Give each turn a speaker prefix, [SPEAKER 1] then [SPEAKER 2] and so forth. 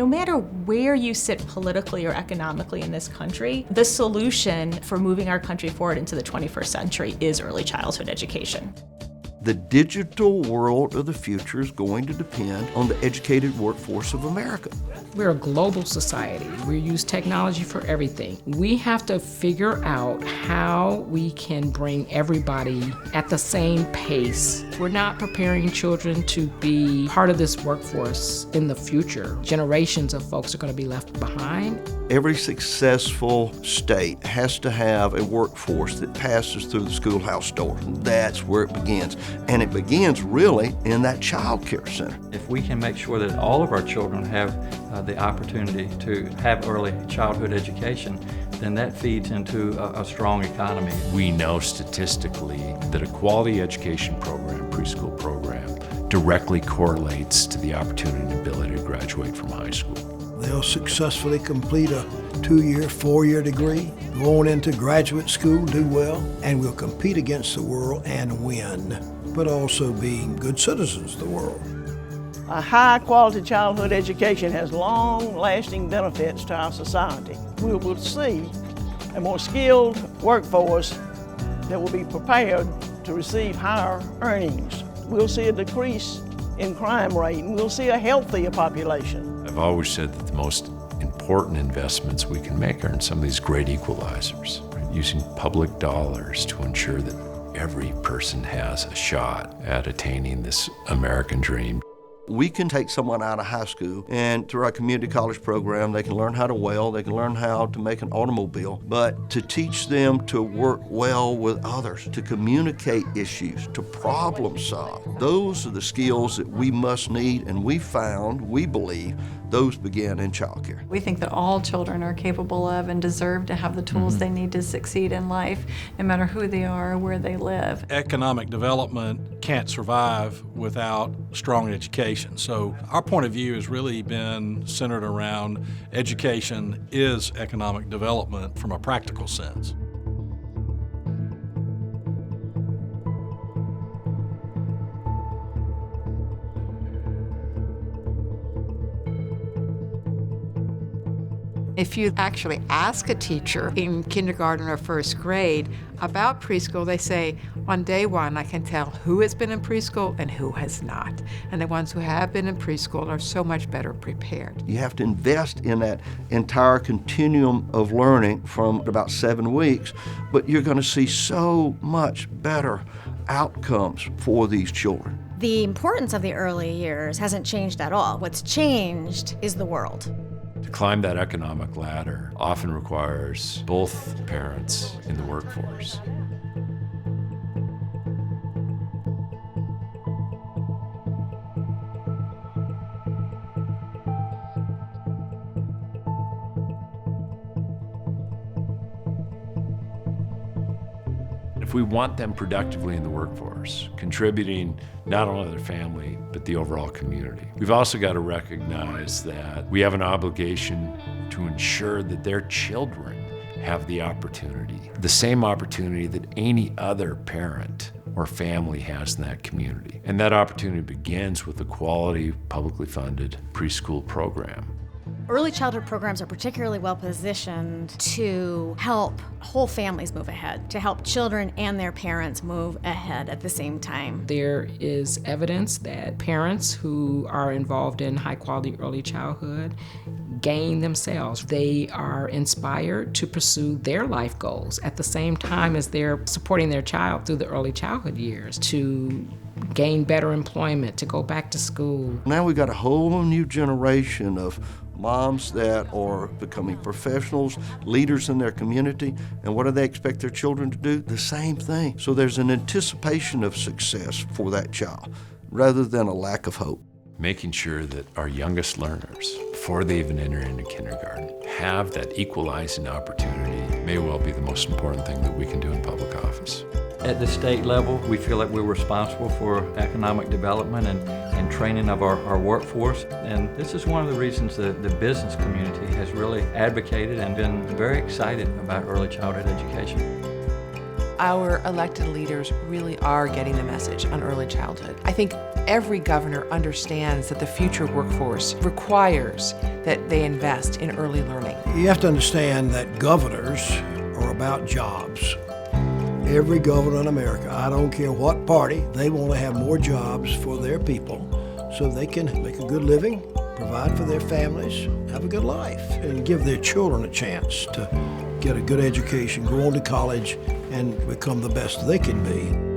[SPEAKER 1] No matter where you sit politically or economically in this country, the solution for moving our country forward into the 21st century is early childhood education.
[SPEAKER 2] The digital world of the future is going to depend on the educated workforce of America.
[SPEAKER 3] We're a global society. We use technology for everything. We have to figure out how we can bring everybody at the same pace. We're not preparing children to be part of this workforce in the future. Generations of folks are going to be left behind.
[SPEAKER 2] Every successful state has to have a workforce that passes through the schoolhouse door. That's where it begins. And it begins really in that child care center.
[SPEAKER 4] If we can make sure that all of our children have the opportunity to have early childhood education, then that feeds into a strong economy.
[SPEAKER 5] We know statistically that a quality education program, preschool program, directly correlates to the opportunity and ability to graduate from high school.
[SPEAKER 6] They'll successfully complete a 2-year, 4-year degree, go on into graduate school, do well, and will compete against the world and win, but also being good citizens of the world.
[SPEAKER 7] A high-quality childhood education has long-lasting benefits to our society. We will see a more skilled workforce that will be prepared to receive higher earnings. We'll see a decrease in crime rate, and we'll see a healthier population.
[SPEAKER 5] I've always said that the most important investments we can make are in some of these great equalizers, right? Using public dollars to ensure that every person has a shot at attaining this American dream.
[SPEAKER 2] We can take someone out of high school and through our community college program, they can learn how to weld, they can learn how to make an automobile, but to teach them to work well with others, to communicate issues, to problem solve. Those are the skills that we must need, and we believe, those begin in childcare.
[SPEAKER 8] We think that all children are capable of and deserve to have the tools they need to succeed in life, no matter who they are or where they live.
[SPEAKER 9] Economic development can't survive without strong education. So our point of view has really been centered around education is economic development from a practical sense.
[SPEAKER 10] If you actually ask a teacher in kindergarten or first grade about preschool, they say, on day one, I can tell who has been in preschool and who has not. And the ones who have been in preschool are so much better prepared.
[SPEAKER 2] You have to invest in that entire continuum of learning from about 7 weeks, but you're going to see so much better outcomes for these children.
[SPEAKER 11] The importance of the early years hasn't changed at all. What's changed is the world.
[SPEAKER 5] To climb that economic ladder often requires both parents in the workforce. If we want them productively in the workforce, contributing not only to their family, but the overall community, we've also got to recognize that we have an obligation to ensure that their children have the opportunity, the same opportunity that any other parent or family has in that community. And that opportunity begins with a quality, publicly funded preschool program.
[SPEAKER 11] Early childhood programs are particularly well positioned to help whole families move ahead, to help children and their parents move ahead at the same time.
[SPEAKER 3] There is evidence that parents who are involved in high quality early childhood gain themselves. They are inspired to pursue their life goals at the same time as they're supporting their child through the early childhood years to gain better employment, to go back to school.
[SPEAKER 2] Now we've got a whole new generation of moms that are becoming professionals, leaders in their community, and what do they expect their children to do? The same thing. So there's an anticipation of success for that child rather than a lack of hope.
[SPEAKER 5] Making sure that our youngest learners, before they even enter into kindergarten, have that equalizing opportunity may well be the most important thing that we can do in public office.
[SPEAKER 4] At the state level, we feel that we're responsible for economic development and training of our workforce. And this is one of the reasons that the business community has really advocated and been very excited about early childhood education.
[SPEAKER 12] our elected leaders really are getting the message on early childhood. I think every governor understands that the future workforce requires that they invest in early learning.
[SPEAKER 6] You have to understand that governors are about jobs. Every governor in America, I don't care what party, they want to have more jobs for their people so they can make a good living, provide for their families, have a good life, and give their children a chance to get a good education, go on to college, and become the best they can be.